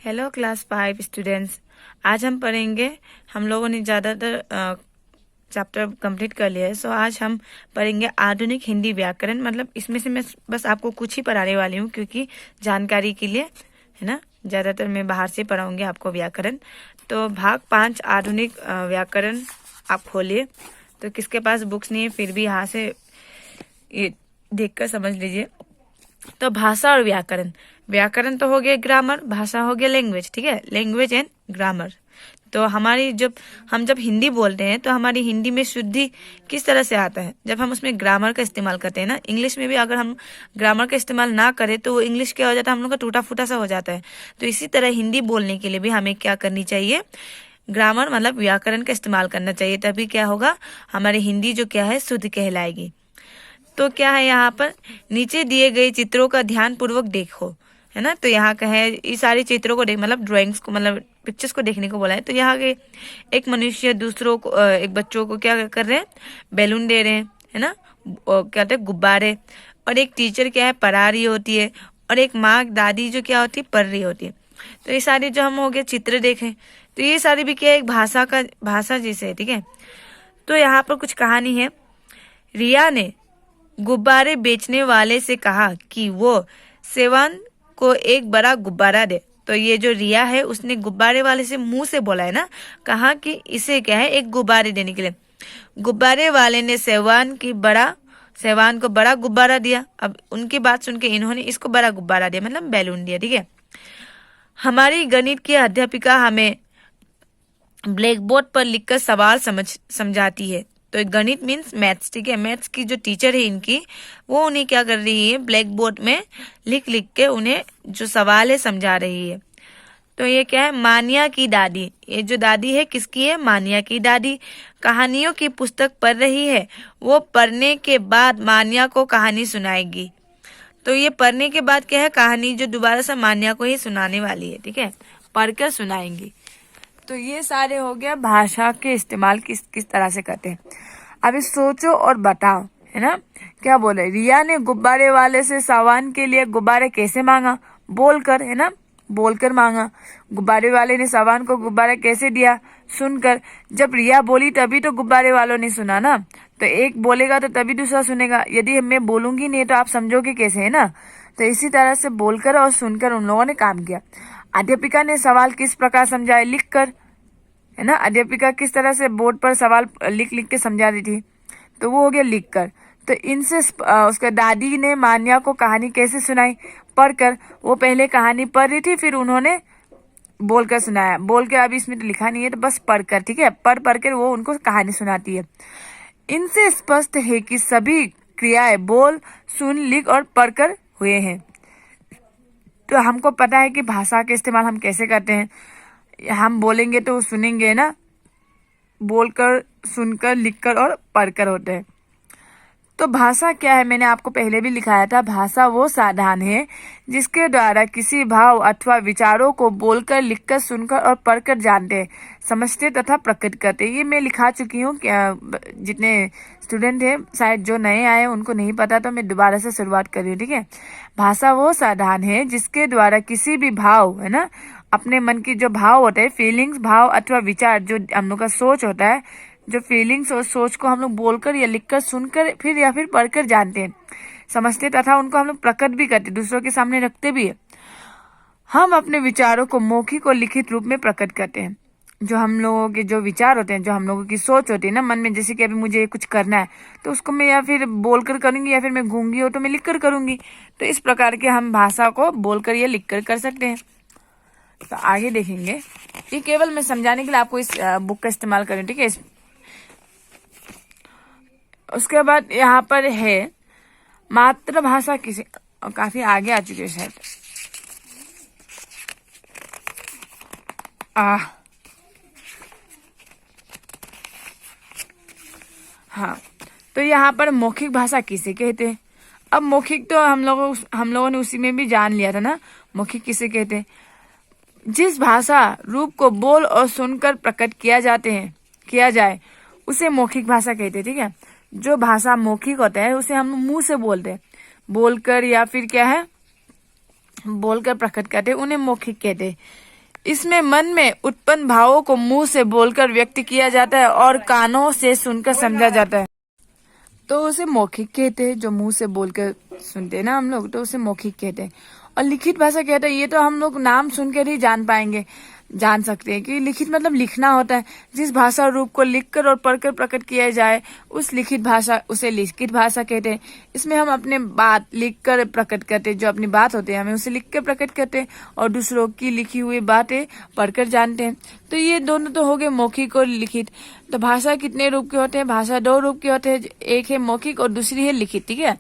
Hello class 5 students. आज हम पढ़ेंगे, हम लोगों ने ज़्यादातर चैप्टर कंप्लीट कर लिया है। सो आज हम पढ़ेंगे आधुनिक हिंदी व्याकरण। मतलब इसमें से मैं बस आपको कुछ ही पढ़ाने वाली हूँ, क्योंकि जानकारी के लिए, है ना। ज़्यादातर मैं बाहर से पढ़ाऊंगी आपको व्याकरण। तो भाग 5 आधुनिक व्याकरण आप खोलिए। तो किसके पास बुक्स नहीं है फिर भी यहाँ से ये देखकर समझ लीजिए। तो भाषा और व्याकरण, व्याकरण तो हो गया ग्रामर, भाषा हो गया लैंग्वेज, ठीक है, लैंग्वेज एंड ग्रामर। तो हमारी जब हिंदी बोलते हैं तो हमारी हिंदी में शुद्धि किस तरह से आता है, जब हम उसमें ग्रामर का इस्तेमाल करते हैं ना। इंग्लिश में भी अगर हम ग्रामर का इस्तेमाल ना करें तो वो इंग्लिश क्या हो जाता है, हम लोग का टूटा फूटा सा हो जाता है। तो इसी तरह हिंदी बोलने के लिए भी हमें क्या करनी चाहिए, ग्रामर मतलब व्याकरण का इस्तेमाल करना चाहिए। तभी क्या होगा, हमारी हिंदी जो क्या है शुद्ध कहलाएगी। तो क्या है, यहाँ पर नीचे दिए गए चित्रों का ध्यान पूर्वक देखो, है ना। तो यहाँ का है, ये सारे चित्रों को देख, मतलब ड्राइंग्स को, मतलब पिक्चर्स को देखने को बोला है। तो यहाँ के एक मनुष्य दूसरों को, एक बच्चों को क्या कर रहे हैं, बैलून दे रहे हैं, है ना। और क्या कहते हैं, गुब्बारे। और एक टीचर क्या है, पढ़ा रही होती है। और एक माँ दादी जो क्या होती है, पढ़ रही होती है। तो ये सारे जो हम हो गए चित्र देखें, तो ये सारी भी क्या है, एक भाषा जैसे है, ठीक है। तो यहाँ पर कुछ कहानी है। रिया ने गुब्बारे बेचने वाले से कहा कि वो सेवान को एक बड़ा गुब्बारा दे। तो ये जो रिया है उसने गुब्बारे वाले से मुंह से बोला है ना, कहा कि इसे क्या है, एक गुब्बारे देने के लिए। गुब्बारे वाले ने सेवान को बड़ा गुब्बारा दिया। अब उनकी बात सुन के इन्होंने इसको बड़ा गुब्बारा दिया, मतलब बैलून दिया, ठीक है। हमारी गणित की अध्यापिका हमें ब्लैक बोर्ड पर लिखकर सवाल समझाती है। तो गणित मीन्स मैथ्स, ठीक है। मैथ्स की जो टीचर है इनकी, वो उन्हें क्या कर रही है, ब्लैक बोर्ड में लिख लिख के उन्हें जो सवाल है समझा रही है। तो ये क्या है, मानिया की दादी। ये जो दादी है किसकी है, मानिया की दादी कहानियों की पुस्तक पढ़ रही है। वो पढ़ने के बाद मानिया को कहानी सुनाएगी। तो ये पढ़ने के बाद क्या है, कहानी जो दोबारा से मानिया को ही सुनाने वाली है, ठीक है, पढ़कर सुनाएंगी। तो ये सारे हो गया भाषा के इस्तेमाल किस किस तरह से करते हैं। अभी सोचो और बताओ, है ना। क्या बोले, रिया ने गुब्बारे वाले से सावन के लिए गुब्बारे कैसे मांगा, बोलकर, है ना, बोलकर मांगा। गुब्बारे वाले ने सावन को गुब्बारा कैसे दिया, सुनकर। जब रिया बोली तभी तो गुब्बारे वालों ने सुना ना। तो एक बोलेगा तो तभी दूसरा सुनेगा। यदि मैं बोलूंगी नहीं तो आप समझोगे कैसे, है ना। तो इसी तरह से बोलकर और सुनकर उन लोगों ने काम किया। अध्यापिका ने सवाल किस प्रकार समझाए, लिखकर, है ना। अध्यापिका किस तरह से बोर्ड पर सवाल लिख लिख के समझा रही थी, तो वो हो गया लिखकर। तो इनसे उसके दादी ने मान्या को कहानी कैसे सुनाई, पढ़कर। वो पहले कहानी पढ़ रही थी, फिर उन्होंने बोलकर सुनाया। बोल के अभी इसमें तो लिखा नहीं है, तो बस पढ़कर, ठीक है, पढ़ कर वो उनको कहानी सुनाती है। इनसे स्पष्ट है कि सभी क्रियाएं बोल, सुन, लिख और पढ़कर हुए हैं। तो हमको पता है कि भाषा का इस्तेमाल हम कैसे करते हैं। हम बोलेंगे तो सुनेंगे ना, बोलकर, सुनकर, लिखकर और पढ़कर होते हैं। तो भाषा क्या है, मैंने आपको पहले भी लिखाया था। भाषा वो साधन है जिसके द्वारा किसी भाव अथवा विचारों को बोलकर, लिखकर, सुनकर और पढ़कर जानते, समझते तथा प्रकट करते। ये मैं लिखा चुकी हूँ। जितने स्टूडेंट हैं, शायद जो नए आए उनको नहीं पता, तो मैं दोबारा से शुरुआत कर रही हूँ, ठीक है। भाषा वो साधन है जिसके द्वारा किसी भी भाव, है ना, अपने मन की जो भाव होते हैं, फीलिंग्स, भाव अथवा विचार, जो हम लोग का सोच होता है, जो फीलिंग्स और सोच को हम लोग बोलकर या लिखकर, सुनकर, फिर या फिर पढ़कर जानते हैं, समझते तथा उनको हम लोग प्रकट भी करते, दूसरों के सामने रखते भी है। हम अपने विचारों को मौखिक और लिखित रूप में प्रकट करते हैं। जो हम लोगों के जो विचार होते हैं, जो हम लोगों की सोच होती है ना मन में, जैसे कि अभी मुझे कुछ करना है तो उसको मैं या फिर बोलकर करूंगी या फिर मैं गूंगी हो तो मैं लिखकर करूंगी। तो इस प्रकार के हम भाषा को बोलकर या लिखकर कर सकते हैं। तो आगे देखेंगे। ये केवल मैं समझाने के लिए आपको इस बुक का इस्तेमाल करें, ठीक है। उसके बाद यहाँ पर है मातृभाषा किसे, काफी आगे आ चुके हैं शायद। हाँ, तो यहाँ पर मौखिक भाषा किसे कहते हैं। अब मौखिक तो हम लोगों ने उसी में भी जान लिया था ना, मौखिक किसे कहते हैं। जिस भाषा रूप को बोल और सुनकर प्रकट किया जाए उसे मौखिक भाषा कहते हैं, ठीक है। जो भाषा मौखिक होता है उसे हम मुंह से बोलते हैं, बोलकर या फिर क्या है, बोलकर प्रकट करते हैं, उन्हें मौखिक कहते हैं। इसमें मन में उत्पन्न भावों को मुंह से बोलकर व्यक्त किया जाता है और कानों से सुनकर समझा जाता है, तो उसे मौखिक कहते हैं। जो मुंह से बोलकर सुनते हैं ना हम लोग, तो उसे मौखिक कहते हैं। और लिखित भाषा कहते हैं, ये तो हम लोग नाम सुनकर ही जान सकते हैं कि लिखित मतलब लिखना होता है। जिस भाषा रूप को लिखकर और पढ़कर प्रकट किया जाए उस लिखित भाषा, उसे लिखित भाषा कहते हैं। इसमें हम अपने बात लिखकर प्रकट करते हैं, जो अपनी बात होते हैं हमें उसे लिख कर प्रकट करते हैं, और दूसरों की लिखी हुई बातें पढ़कर जानते हैं। तो ये दोनों तो हो गए मौखिक और लिखित। तो भाषा कितने रूप के होते हैं? भाषा 2 रूप के होते हैं, एक है मौखिक और दूसरी है लिखित, ठीक है।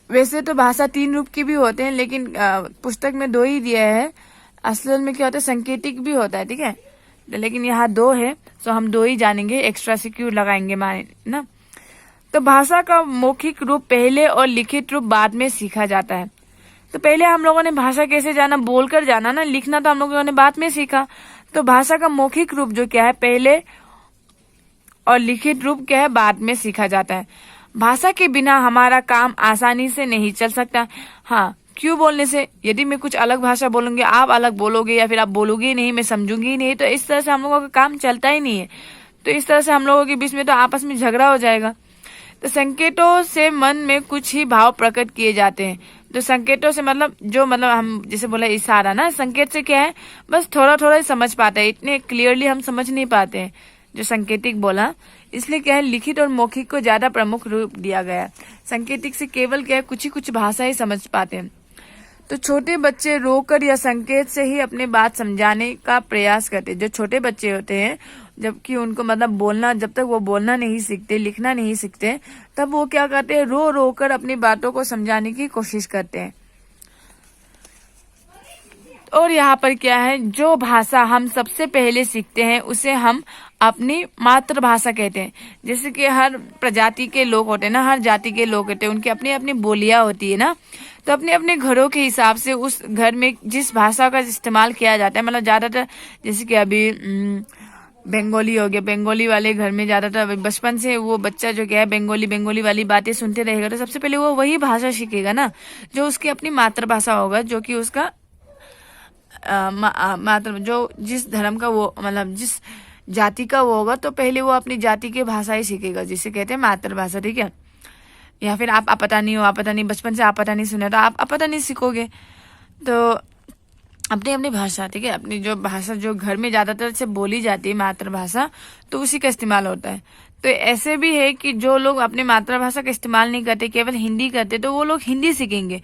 वैसे तो भाषा 3 रूप की भी होते हैं, लेकिन पुस्तक में 2 ही दिया है। असल में क्या होता है, संकेतिक भी होता है, ठीक है, लेकिन यहाँ 2 है, तो हम 2 ही जानेंगे, एक्स्ट्रा से क्यों लगाएंगे माने ना। तो भाषा का मौखिक रूप पहले और लिखित रूप बाद में सीखा जाता है। तो पहले हम लोगों ने भाषा कैसे जाना? बोलकर जाना ना, लिखना तो हम लोगों ने बाद में सीखा। तो भाषा का मौखिक रूप जो क्या है पहले, और लिखित रूप क्या है बाद में सीखा जाता है। भाषा के बिना हमारा काम आसानी से नहीं चल सकता। हाँ, क्यों बोलने से? यदि मैं कुछ अलग भाषा बोलूंगी, आप अलग बोलोगे, या फिर आप बोलोगे ही नहीं, मैं समझूंगी ही नहीं, तो इस तरह से हम लोगों का काम चलता ही नहीं है। तो इस तरह से हम लोगों के बीच में तो आपस में झगड़ा हो जाएगा। तो संकेतों से मन में कुछ ही भाव प्रकट किए जाते हैं। तो संकेतों से मतलब जो मतलब हम जैसे बोला इशारा ना, संकेत से क्या है, बस थोड़ा थोड़ा ही समझ पाते हैं, इतने क्लियरली हम समझ नहीं पाते हैं जो संकेतिक बोला। इसलिए क्या है, लिखित और मौखिक को ज्यादा प्रमुख रूप दिया गया है। संकेतिक से केवल क्या है, कुछ भाषा ही समझ पाते हैं। तो छोटे बच्चे रोकर या संकेत से ही अपने बात समझाने का प्रयास करते हैं। जो छोटे बच्चे होते हैं, जबकि उनको मतलब बोलना, जब तक वो बोलना नहीं सीखते, लिखना नहीं सीखते, तब वो क्या करते हैं, रो रो कर अपनी बातों को समझाने की कोशिश करते हैं। और यहाँ पर क्या है, जो भाषा हम सबसे पहले सीखते हैं उसे हम अपनी मातृभाषा कहते हैं। जैसे कि हर प्रजाति के लोग होते हैं ना, हर जाति के लोग होते हैं, उनकी अपनी अपनी बोलियां होती है ना। तो अपने अपने घरों के हिसाब से उस घर में जिस भाषा का इस्तेमाल किया जाता है, मतलब ज्यादातर जैसे कि अभी बंगाली हो गया, बंगाली वाले घर में ज्यादातर बचपन से वो बच्चा जो क्या है बंगाली वाली बातें सुनते रहेगा, तो सबसे पहले वो वही भाषा सीखेगा ना जो उसकी अपनी मातृभाषा होगा, जो कि उसका जो जिस धर्म का वो मतलब जिस जाति का वो होगा, तो पहले वो अपनी जाति की भाषा ही सीखेगा, जिसे कहते हैं मातृभाषा, ठीक है। या फिर आप पता नहीं बचपन से आप पता नहीं सुने, तो आप पता नहीं सीखोगे। तो अपनी अपनी भाषा, ठीक है, अपनी जो भाषा जो घर में ज्यादातर से बोली जाती है मातृभाषा, तो उसी का इस्तेमाल होता है। तो ऐसे भी है कि जो लोग अपनी मातृभाषा का इस्तेमाल नहीं करते, केवल हिंदी करते, तो वो लोग हिंदी सीखेंगे।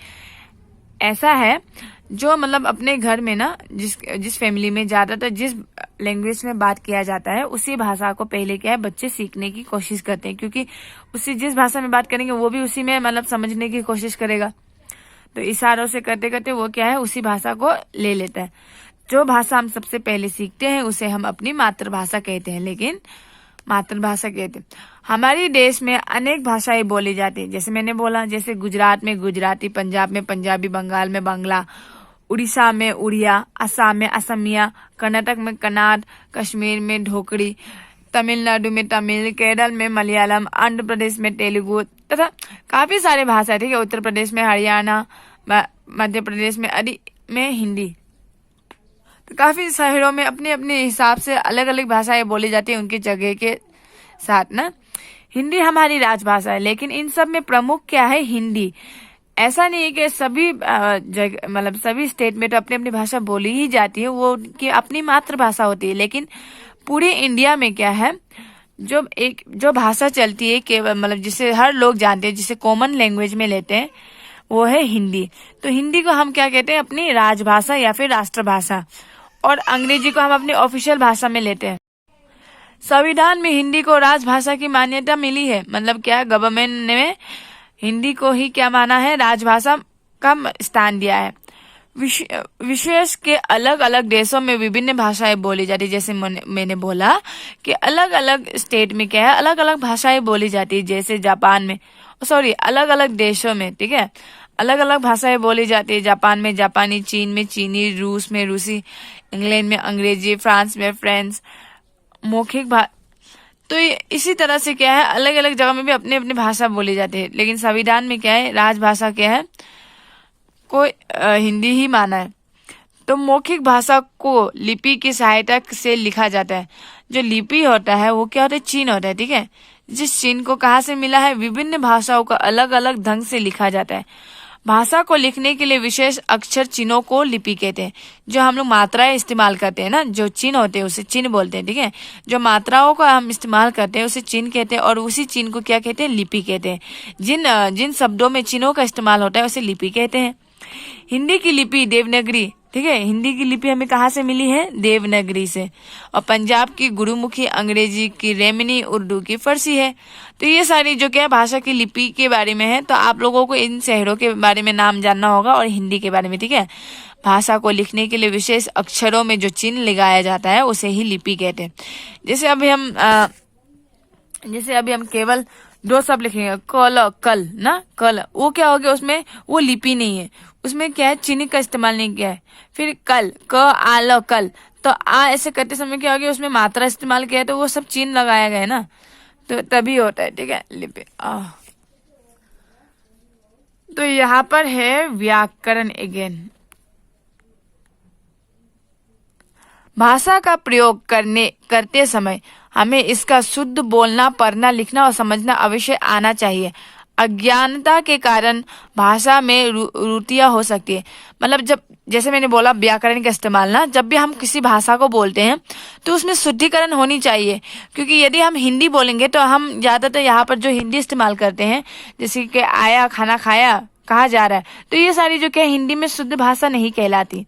ऐसा है जो मतलब अपने घर में ना जिस फैमिली में ज्यादातर जिस लैंग्वेज में बात किया जाता है उसी भाषा को पहले क्या है बच्चे सीखने की कोशिश करते हैं, क्योंकि उसी जिस भाषा में बात करेंगे वो भी उसी में मतलब समझने की कोशिश करेगा। तो इशारों से करते करते वो क्या है उसी भाषा को ले लेता है। जो भाषा हम सबसे पहले सीखते हैं उसे हम अपनी मातृभाषा कहते हैं, लेकिन मातृभाषा कहते हैं। हमारे देश में अनेक भाषाएं बोली जाती है, जैसे मैंने बोला, जैसे गुजरात में गुजराती, पंजाब में पंजाबी, बंगाल में बांग्ला, उड़ीसा में उड़िया, असम में असमिया, कर्नाटक में कन्नड़, कश्मीर में ढोकड़ी, तमिलनाडु में तमिल, केरल में मलयालम, आंध्र प्रदेश में तेलुगु तथा काफी सारे भाषा, ठीक है। उत्तर प्रदेश में हरियाणा, मध्य प्रदेश में हिंदी। तो काफी शहरों में अपने अपने हिसाब से अलग अलग भाषाएं बोली जाती है उनकी जगह के साथ ना। हिंदी हमारी राजभाषा है, लेकिन इन सब में प्रमुख क्या है, हिंदी। ऐसा नहीं है कि सभी जगह मतलब सभी स्टेट में तो अपनी अपनी भाषा बोली ही जाती है, वो उनकी अपनी मातृभाषा होती है। लेकिन पूरे इंडिया में क्या है, जो भाषा चलती है केवल मतलब जिसे हर लोग जानते हैं, जिसे कॉमन लैंग्वेज में लेते हैं, वो है हिंदी। तो हिंदी को हम क्या कहते हैं, अपनी राजभाषा या फिर राष्ट्रभाषा। और अंग्रेजी को हम अपनी ऑफिशियल भाषा में लेते हैं। संविधान में हिंदी को राजभाषा की मान्यता मिली है, मतलब क्या गवर्नमेंट ने हिंदी को ही क्या माना है, राजभाषा का स्थान दिया है। विशेष के अलग अलग देशों में विभिन्न भाषाएं बोली जाती है। जैसे मैंने बोला कि अलग अलग स्टेट में क्या है, अलग अलग भाषाएं बोली जाती है। जैसे जापान में अलग अलग देशों में, ठीक है, अलग अलग भाषाएं बोली जाती है। जापान में जापानी, चीन में चीनी, रूस में रूसी, इंग्लैंड में अंग्रेजी, फ्रांस में फ्रेंच मौखिक तो इसी तरह से क्या है, अलग अलग जगह में भी अपनी अपनी भाषा बोली जाती है। लेकिन संविधान में क्या है, राजभाषा क्या है, कोई हिंदी ही माना है। तो मौखिक भाषा को लिपि की सहायता से लिखा जाता है। जो लिपि होता है वो क्या होता है, चिन्ह होता है, ठीक है। जिस चिन्ह को कहाँ से मिला है, विभिन्न भाषाओं का अलग अलग ढंग से लिखा जाता है। भाषा को लिखने के लिए विशेष अक्षर चिन्हों को लिपि कहते हैं। जो हम लोग मात्राएं इस्तेमाल करते हैं ना, जो चिन्ह होते हैं उसे चिन्ह बोलते हैं, ठीक है। जो मात्राओं का हम इस्तेमाल करते हैं उसे चिन्ह कहते हैं, और उसी चिन्ह को क्या कहते हैं, लिपि कहते हैं। जिन शब्दों में चिन्हों का इस्तेमाल होता है उसे लिपि कहते हैं। हिंदी की लिपि देवनागरी, ठीक है। हिंदी की लिपि हमें कहाँ से मिली है, देवनागरी से। और पंजाब की गुरुमुखी, अंग्रेजी की रेमनी, उर्दू की फारसी है। तो ये सारी जो क्या भाषा की लिपि के बारे में है। तो आप लोगों को इन शहरों के बारे में नाम जानना होगा और हिंदी के बारे में, ठीक है। भाषा को लिखने के लिए विशेष अक्षरों में जो चिन्ह लगाया जाता है उसे ही लिपि कहते हैं। जैसे अभी हम केवल दो शब्द लिखेंगे, कल कल ना, कल, वो क्या हो गया, उसमें वो लिपि नहीं है, उसमें क्या है, चिन्ह का इस्तेमाल नहीं किया है। फिर कल, क आल कल, तो आ ऐसे करते समय क्या हो गया, उसमें मात्रा इस्तेमाल किया है, तो वो सब चिन्ह लगाया गया है ना, तो तभी होता है, ठीक है, लिपि। तो यहाँ पर है व्याकरण अगेन। भाषा का प्रयोग करते समय हमें इसका शुद्ध बोलना, पढ़ना, लिखना और समझना अवश्य आना चाहिए। अज्ञानता के कारण भाषा में त्रुटियां हो सकती है। मतलब जैसे मैंने बोला व्याकरण का इस्तेमाल ना, जब भी हम किसी भाषा को बोलते हैं तो उसमें शुद्धिकरण होनी चाहिए। क्योंकि यदि हम हिंदी बोलेंगे तो हम ज्यादातर यहाँ पर जो हिंदी इस्तेमाल करते हैं, जैसे कि आया, खाना खाया, कहा जा रहा है, तो ये सारी जो क्या हिंदी में शुद्ध भाषा नहीं कहलाती।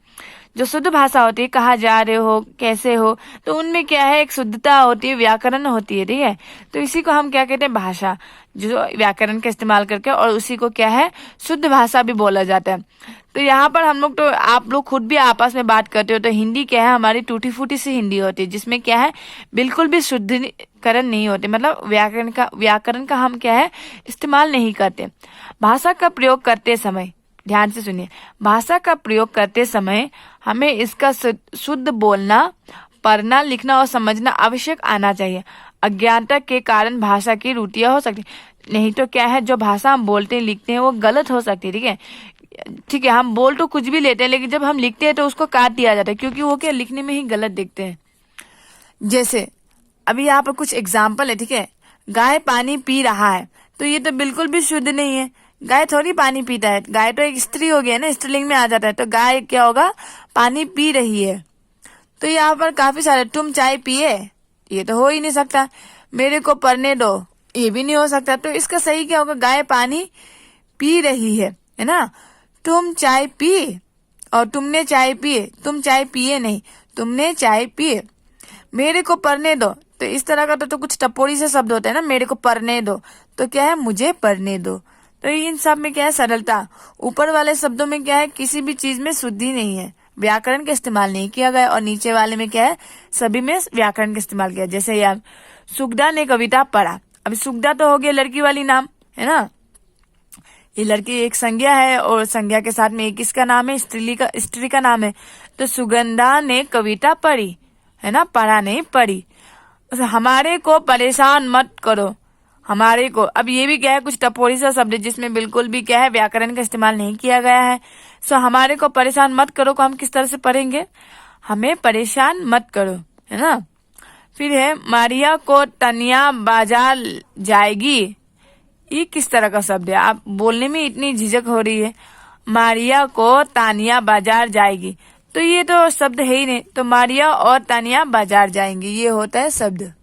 जो शुद्ध भाषा होती है, कहाँ जा रहे हो, कैसे हो, तो उनमें क्या है, एक शुद्धता होती है, व्याकरण होती है, ठीक है। तो इसी को हम क्या कहते हैं, भाषा, जो व्याकरण का इस्तेमाल करके, और उसी को क्या है, शुद्ध भाषा भी बोला जाता है। तो यहाँ पर हम लोग, तो आप लोग खुद भी आपस में बात करते हो, तो हिंदी क्या है, हमारी टूटी फूटी सी हिंदी होती है, जिसमें क्या है, बिल्कुल भी शुद्धिकरण नहीं होते, मतलब व्याकरण का हम क्या है, इस्तेमाल नहीं करते। भाषा का प्रयोग करते समय, ध्यान से सुनिए, भाषा का प्रयोग करते समय हमें इसका शुद्ध बोलना, पढ़ना, लिखना और समझना आवश्यक आना चाहिए। अज्ञानता के कारण भाषा की त्रुटियां हो सकती, नहीं तो क्या है, जो भाषा हम बोलते हैं, लिखते हैं, वो गलत हो सकती है, ठीक है। ठीक है, हम बोल तो कुछ भी लेते हैं, लेकिन जब हम लिखते हैं तो उसको काट दिया जाता है, क्योंकि वो क्या, लिखने में ही गलत दिखते हैं। जैसे अभी यहाँ पर कुछ एग्जाम्पल है, ठीक है। गाय पानी पी रहा है, तो ये तो बिल्कुल भी शुद्ध नहीं है। गाय थोड़ी पानी पीता है, गाय तो एक स्त्री हो गया ना, स्त्रीलिंग में आ जाता है, तो गाय क्या होगा, पानी पी रही है। तो यहाँ पर काफी सारे, तुम चाय पिए, ये तो हो ही नहीं सकता। मेरे को पढ़ने दो, ये भी नहीं हो सकता। तो इसका सही क्या होगा, गाय पानी पी रही है ना। तुम चाय पिए और तुमने चाय पिए, तुम चाय पिए नहीं, तुमने चाय पिए। मेरे को पढ़ने दो, तो इस तरह का तो कुछ टपोरी से शब्द होता है ना, मेरे को पढ़ने दो, तो क्या है, मुझे पढ़ने दो। तो इन सब में क्या है, सरलता। ऊपर वाले शब्दों में क्या है, किसी भी चीज में शुद्धि नहीं है, व्याकरण का इस्तेमाल नहीं किया गया, और नीचे वाले में क्या है, सभी में व्याकरण का इस्तेमाल किया। जैसे यार, सुगदा ने कविता पढ़ा, अभी सुगदा तो हो गया लड़की वाली नाम, है ना, ये लड़की एक संज्ञा है, और संज्ञा के साथ में एक किसका नाम है, स्त्री का नाम है। तो सुगंधा ने कविता पढ़ी, है ना, पढ़ा नहीं, पढ़ी। हमारे को परेशान मत करो, हमारे को, अब ये भी क्या है, कुछ टपोरी सा शब्द जिसमें बिल्कुल भी क्या है, व्याकरण का इस्तेमाल नहीं किया गया है। सो हमारे को परेशान मत करो को हम किस तरह से पढ़ेंगे, हमें परेशान मत करो, है ना। फिर है, मारिया को तनिया बाजार जाएगी, ये किस तरह का शब्द है, आप बोलने में इतनी झिझक हो रही है। मारिया को तानिया बाजार जाएगी, तो ये तो शब्द है ही नहीं, तो मारिया और तानिया बाजार जाएंगी, ये होता है शब्द।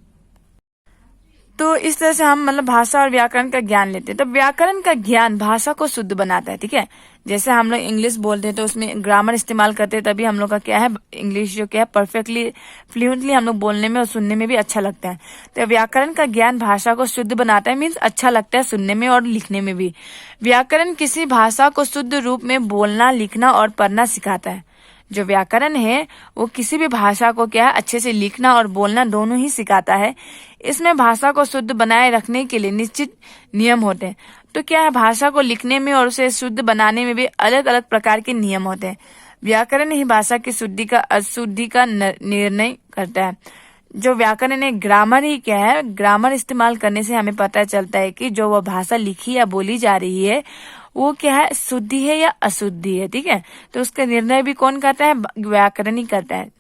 तो इस तरह से हम मतलब भाषा और व्याकरण का ज्ञान लेते हैं। तो व्याकरण का ज्ञान भाषा को शुद्ध बनाता है, ठीक है। जैसे हम लोग इंग्लिश बोलते हैं तो उसमें ग्रामर इस्तेमाल करते हैं, तभी हम लोग का क्या है, इंग्लिश जो क्या है, परफेक्टली फ्लुएंटली हम लोग बोलने में और सुनने में भी अच्छा लगता है। तो व्याकरण का ज्ञान भाषा को शुद्ध बनाता है, मीन्स अच्छा लगता है सुनने में और लिखने में भी। व्याकरण किसी भाषा को शुद्ध रूप में बोलना, लिखना और पढ़ना सिखाता है। जो व्याकरण है वो किसी भी भाषा को क्या है, अच्छे से लिखना और बोलना दोनों ही सिखाता है। इसमें भाषा को शुद्ध बनाए रखने के लिए निश्चित नियम होते हैं। तो क्या है, भाषा को लिखने में और उसे शुद्ध बनाने में भी अलग अलग प्रकार के नियम होते हैं। व्याकरण ही भाषा की शुद्धि का अशुद्धि का निर्णय करता है। जो व्याकरण है, ग्रामर ही क्या है, ग्रामर इस्तेमाल करने से हमें पता चलता है कि जो वो भाषा लिखी या बोली जा रही है वो क्या है, शुद्धि है या अशुद्धि है, ठीक है। तो उसका निर्णय भी कौन करता है, व्याकरण ही करता है।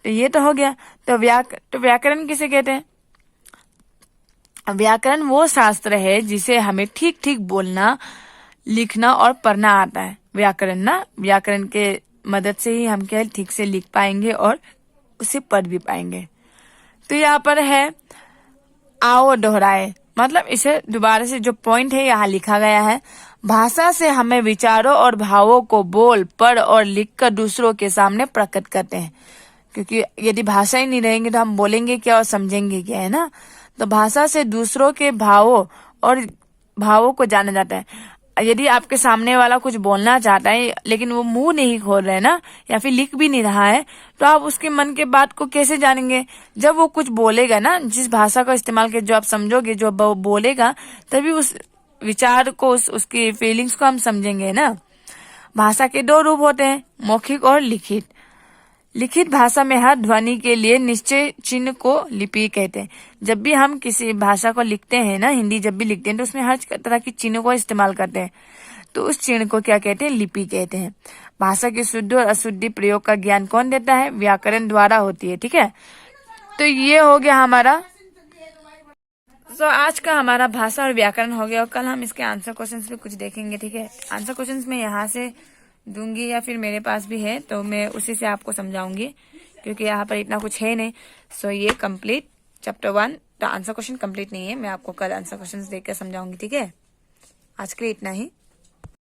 तो ये तो हो गया। तो व्याकरण किसे कहते हैं? व्याकरण वो शास्त्र है जिसे हमें ठीक ठीक बोलना, लिखना और पढ़ना आता है। व्याकरण के मदद से ही हम क्या ठीक से लिख पाएंगे और उसे पढ़ भी पाएंगे। तो यहाँ पर है आओ दोहराए, मतलब इसे दोबारा से जो पॉइंट है यहाँ लिखा गया है, भाषा से हमें विचारों और भावों को बोल, पढ़ और लिखकर दूसरों के सामने प्रकट करते हैं। क्योंकि यदि भाषा ही नहीं रहेंगे तो हम बोलेंगे क्या और समझेंगे क्या, है ना। तो भाषा से दूसरों के भावों को जाना जाता है। यदि आपके सामने वाला कुछ बोलना चाहता है लेकिन वो मुंह नहीं खोल रहा है ना, या फिर लिख भी नहीं रहा है, तो आप उसके मन के बात को कैसे जानेंगे? जब वो कुछ बोलेगा ना, जिस भाषा का इस्तेमाल कर जो आप समझोगे, जो वो बोलेगा, तभी उस विचार को, उसकी फीलिंग्स को हम समझेंगे ना। भाषा के दो रूप होते हैं, मौखिक और लिखित। लिखित भाषा में हर ध्वनि के लिए निश्चय चिन्ह को लिपि कहते हैं। जब भी हम किसी भाषा को लिखते हैं ना, हिंदी जब भी लिखते हैं, तो उसमें हर तरह की चिन्ह को इस्तेमाल करते हैं। तो उस चिन्ह को क्या कहते हैं, लिपि कहते हैं। भाषा की शुद्ध और अशुद्धि प्रयोग का ज्ञान कौन देता है, व्याकरण द्वारा होती है, ठीक है। तो ये हो गया हमारा। तो आज का हमारा भाषा और व्याकरण हो गया, और कल हम इसके आंसर क्वेश्चंस भी कुछ देखेंगे, ठीक है। आंसर क्वेश्चंस में यहाँ से दूंगी या फिर मेरे पास भी है तो मैं उसी से आपको समझाऊंगी, क्योंकि यहाँ पर इतना कुछ है नहीं। सो ये कंप्लीट चैप्टर 1 का आंसर क्वेश्चन कंप्लीट नहीं है, मैं आपको कल आंसर क्वेश्चन देकर समझाऊंगी, ठीक है। आज के लिए इतना ही।